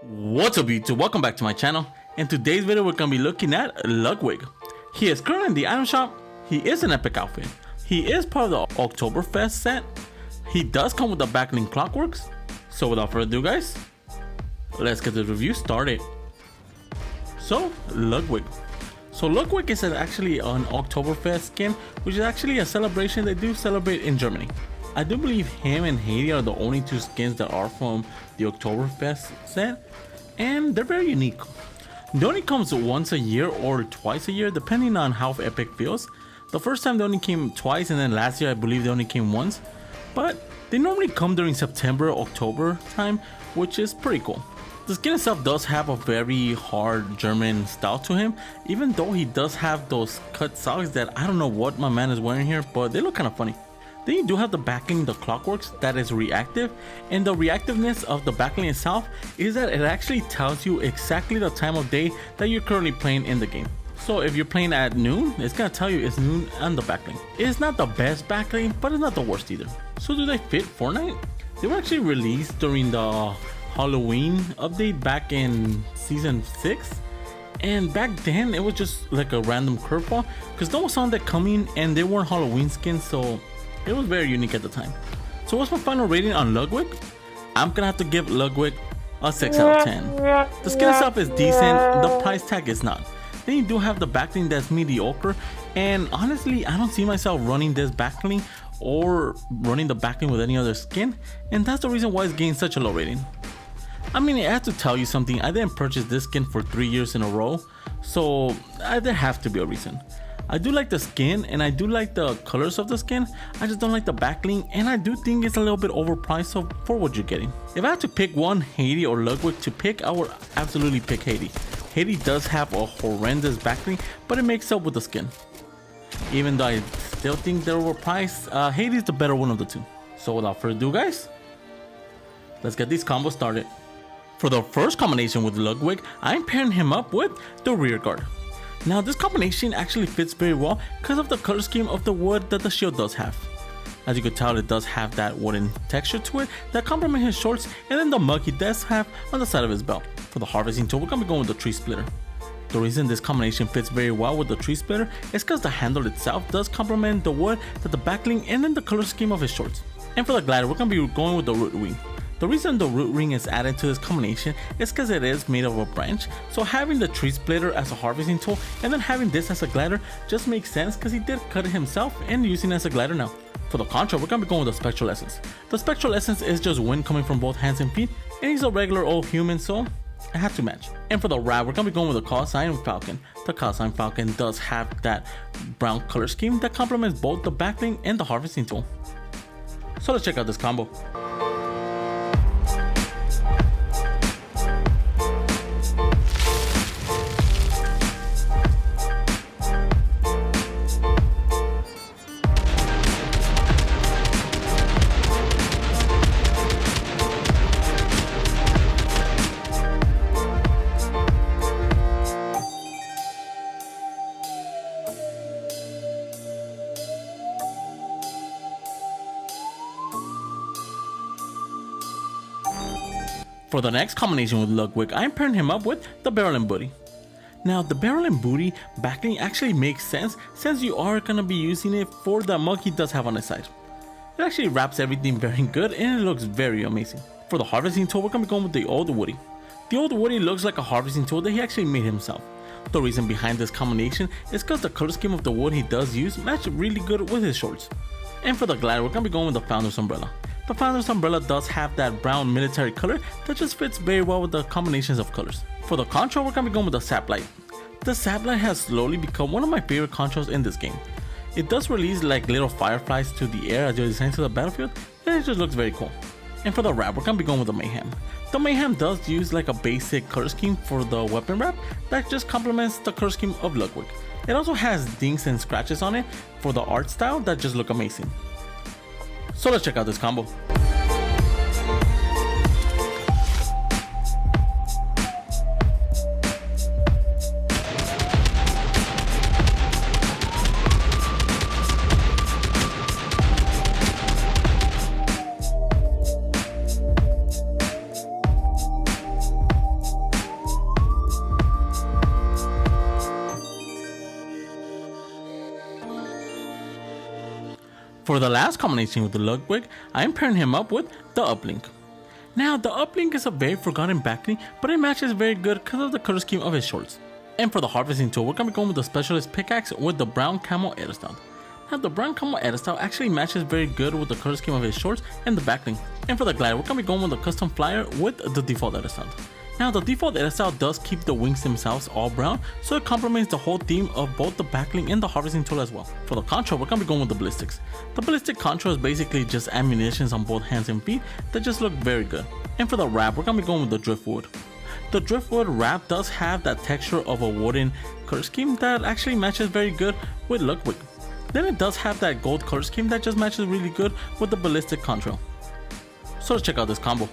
What's up YouTube, welcome back to my channel. In today's video we're going to be looking at Ludwig. He is currently in the item shop. He is an epic outfit. He is part of the Oktoberfest set. He does come with the backlink Clockworks. So without further ado guys, let's get the review started. So Ludwig. So Ludwig is actually an Oktoberfest skin, which is actually a celebration they do celebrate in Germany. I do believe him and Heidi are the only two skins that are from the Oktoberfest set, and they're very unique. They only comes once a year or twice a year depending on how epic feels. The first time they only came twice, and then last year I believe they only came once, but they normally come during September, October time, which is pretty cool. The skin itself does have a very hard German style to him, even though he does have those cut socks that I don't know what my man is wearing here, but they look kind of funny. Then you do have the backlink, the Clockworks, that is reactive, and the reactiveness of the backlink itself is that it actually tells you exactly the time of day that you're currently playing in the game. So if you're playing at noon, it's gonna tell you it's noon on the backlink. It's not the best backlink, but it's not the worst either. So do they fit Fortnite? They were actually released during the Halloween update back in season 6. And back then it was just like a random curveball because no one saw that coming and they weren't Halloween skins, so it was very unique at the time. So what's my final rating on Ludwig? I'm gonna have to give Ludwig a 6 out of 10. The skin itself is decent, the price tag is not. Then you do have the backlink that's mediocre, and honestly I don't see myself running this backlink or running the backlink with any other skin, and that's the reason why it's getting such a low rating. I mean, I have to tell you something, I didn't purchase this skin for 3 years in a row, so there has to be a reason. I do like the skin and I do like the colors of the skin, I just don't like the backlink, and I do think it's a little bit overpriced for what you're getting. If I had to pick one, Heidi or Ludwig to pick, I would absolutely pick Heidi. Heidi does have a horrendous backlink, but it makes up with the skin. Even though I still think they're overpriced, Heidi's the better one of the two. So without further ado guys, let's get these combos started. For the first combination with Ludwig, I'm pairing him up with the rear guard. Now this combination actually fits very well because of the color scheme of the wood that the shield does have. As you can tell, it does have that wooden texture to it that complements his shorts, and then the mug he does have on the side of his belt. For the harvesting tool, we're going to be going with the tree splitter. The reason this combination fits very well with the tree splitter is because the handle itself does complement the wood, that the backlink, and then the color scheme of his shorts. And for the glider, we're going to be going with the root wing. The reason the root ring is added to this combination is because it is made of a branch, so having the tree splitter as a harvesting tool and then having this as a glider just makes sense because he did cut it himself and using it as a glider now. For the contra, we're going to be going with the spectral essence. The spectral essence is just wind coming from both hands and feet, and he's a regular old human, so it had to match. And for the wrap, we're going to be going with the call sign falcon. The call sign falcon does have that brown color scheme that complements both the backlink and the harvesting tool. So let's check out this combo. For the next combination with Ludwig, I'm pairing him up with the barrel and booty. Now the barrel and booty backlink actually makes sense since you are going to be using it for the mug he does have on his side. It actually wraps everything very good and it looks very amazing. For the harvesting tool, we're going to be going with the old Woody. The old Woody looks like a harvesting tool that he actually made himself. The reason behind this combination is because the color scheme of the wood he does use matches really good with his shorts. And for the glider, we're going to be going with the Founder's umbrella. The Founder's umbrella does have that brown military color that just fits very well with the combinations of colors. For the control, we're going to be going with the saplight. The saplight has slowly become one of my favorite controls in this game. It does release like little fireflies to the air as you're descending to the battlefield, and it just looks very cool. And for the wrap, we're going to be going with the mayhem. The mayhem does use like a basic color scheme for the weapon wrap that just complements the color scheme of Ludwig. It also has dings and scratches on it for the art style that just look amazing. So let's check out this combo. For the last combination with the Ludwig, I am pairing him up with the Uplink. Now the Uplink is a very forgotten backlink, but it matches very good because of the color scheme of his shorts. And for the harvesting tool, we're going to be going with the specialist pickaxe with the brown camo edit style. Now the brown camo edit style actually matches very good with the color scheme of his shorts and the backlink. And for the glider, we're going to be going with the custom flyer with the default edit style. Now the default edit style does keep the wings themselves all brown, so it complements the whole theme of both the backlink and the harvesting tool as well. For the control, we're going to be going with the ballistics. The ballistic control is basically just ammunitions on both hands and feet that just look very good. And for the wrap, we're going to be going with the driftwood. The driftwood wrap does have that texture of a wooden color scheme that actually matches very good with Ludwig. Then it does have that gold color scheme that just matches really good with the ballistic control. So let's check out this combo.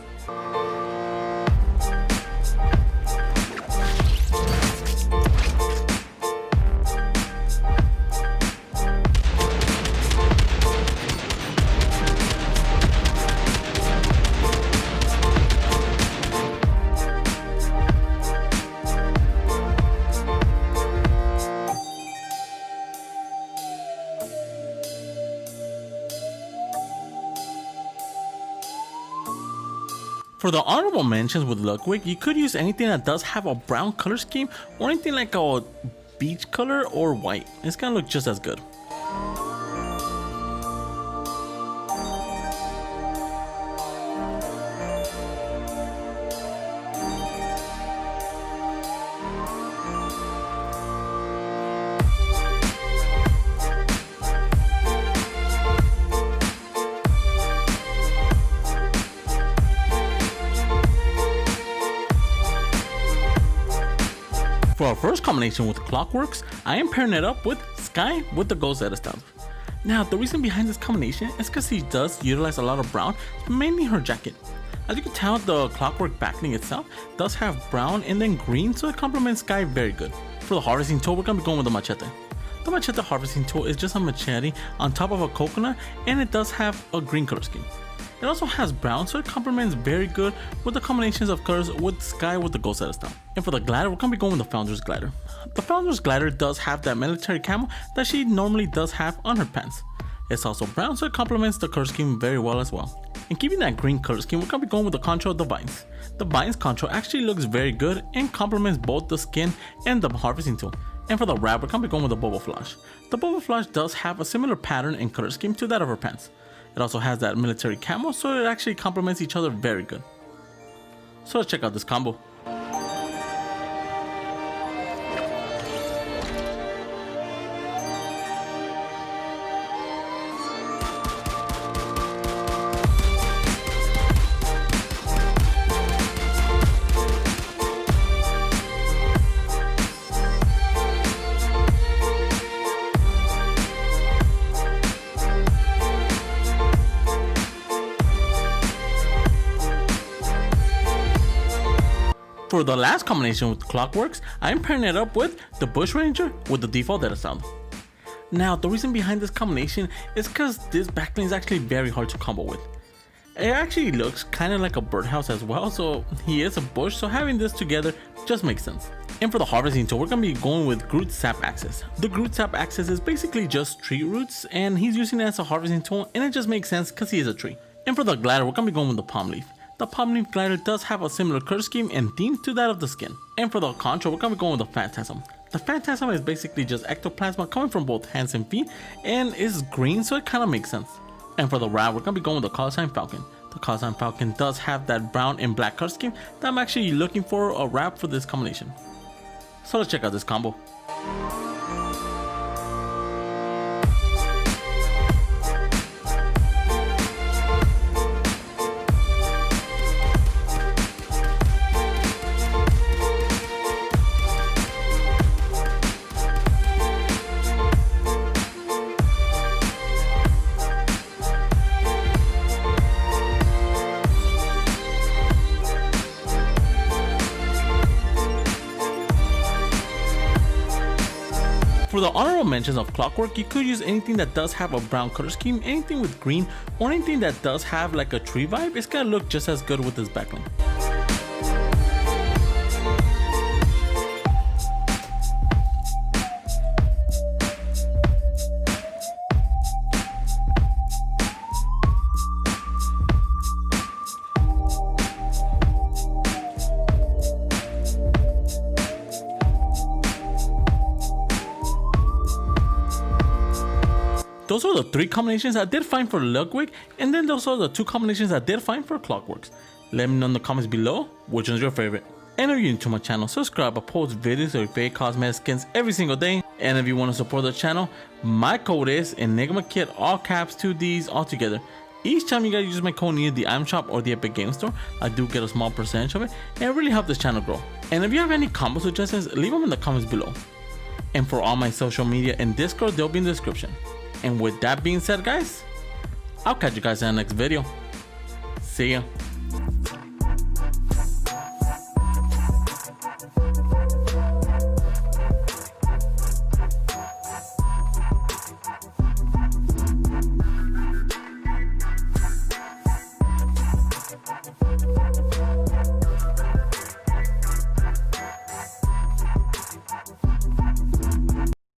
For the honorable mentions with Ludwig, you could use anything that does have a brown color scheme or anything like a beige color or white. It's gonna look just as good. For our first combination with Clockworks, I am pairing it up with Sky with the Ghost edit style. Now the reason behind this combination is because he does utilize a lot of brown, mainly her jacket. As you can tell, the Clockwork backlink itself does have brown and then green, so it complements Sky very good. For the harvesting tool, we're going to be going with the machete. The machete harvesting tool is just a machete on top of a coconut, and it does have a green color scheme. It also has brown, so it complements very good with the combinations of colors with Sky with the Ghost edit style. And for the glider, we're going to be going with the Founder's glider. The Founder's glider does have that military camo that she normally does have on her pants. It's also brown, so it complements the color scheme very well as well. And keeping that green color scheme, we're going to be going with the control of the vines. The vines control actually looks very good and complements both the skin and the harvesting tool. And for the wrap, we're going to be going with the bubble flash. The bubble flash does have a similar pattern and color scheme to that of her pants. It also has that military camo, so it actually complements each other very good. So let's check out this combo. For the last combination with Clockworks, I am pairing it up with the Bushranger with the default edit style. Now the reason behind this combination is because this backlink is actually very hard to combo with. It actually looks kind of like a birdhouse as well, so he is a bush, so having this together just makes sense. And for the harvesting tool, we're going to be going with Groot Sap Axis. The Groot Sap Axis is basically just tree roots, and he's using it as a harvesting tool, and it just makes sense because he is a tree. And for the glider, we're going to be going with the palm leaf. The palm leaf glider does have a similar color scheme and theme to that of the skin. And for the control, we're going to be going with the Phantasm. The Phantasm is basically just ectoplasma coming from both hands and feet, and is green, so it kind of makes sense. And for the wrap, we're going to be going with the Call Sign Falcon. The Call Sign Falcon does have that brown and black color scheme that I'm actually looking for a wrap for this combination. So let's check out this combo. For the honorable mentions of Clockwork, you could use anything that does have a brown color scheme, anything with green, or anything that does have like a tree vibe. It's gonna look just as good with this backlink. those are the 3 combinations I did find for Ludwig, and then those are the 2 combinations I did find for Clockworks. Let me know in the comments below which one's your favorite. And if you're new to my channel, subscribe. I post videos of your favorite cosmetic skins every single day. And if you want to support the channel, my code is ENIGMAKIDD, all caps, 2 Ds, all together. Each time you guys use my code in either the item shop or the Epic Game Store, I do get a small percentage of it, and it really helps this channel grow. And if you have any combo suggestions, leave them in the comments below. And for all my social media and Discord, they'll be in the description. And with that being said, guys, I'll catch you guys in the next video. See ya.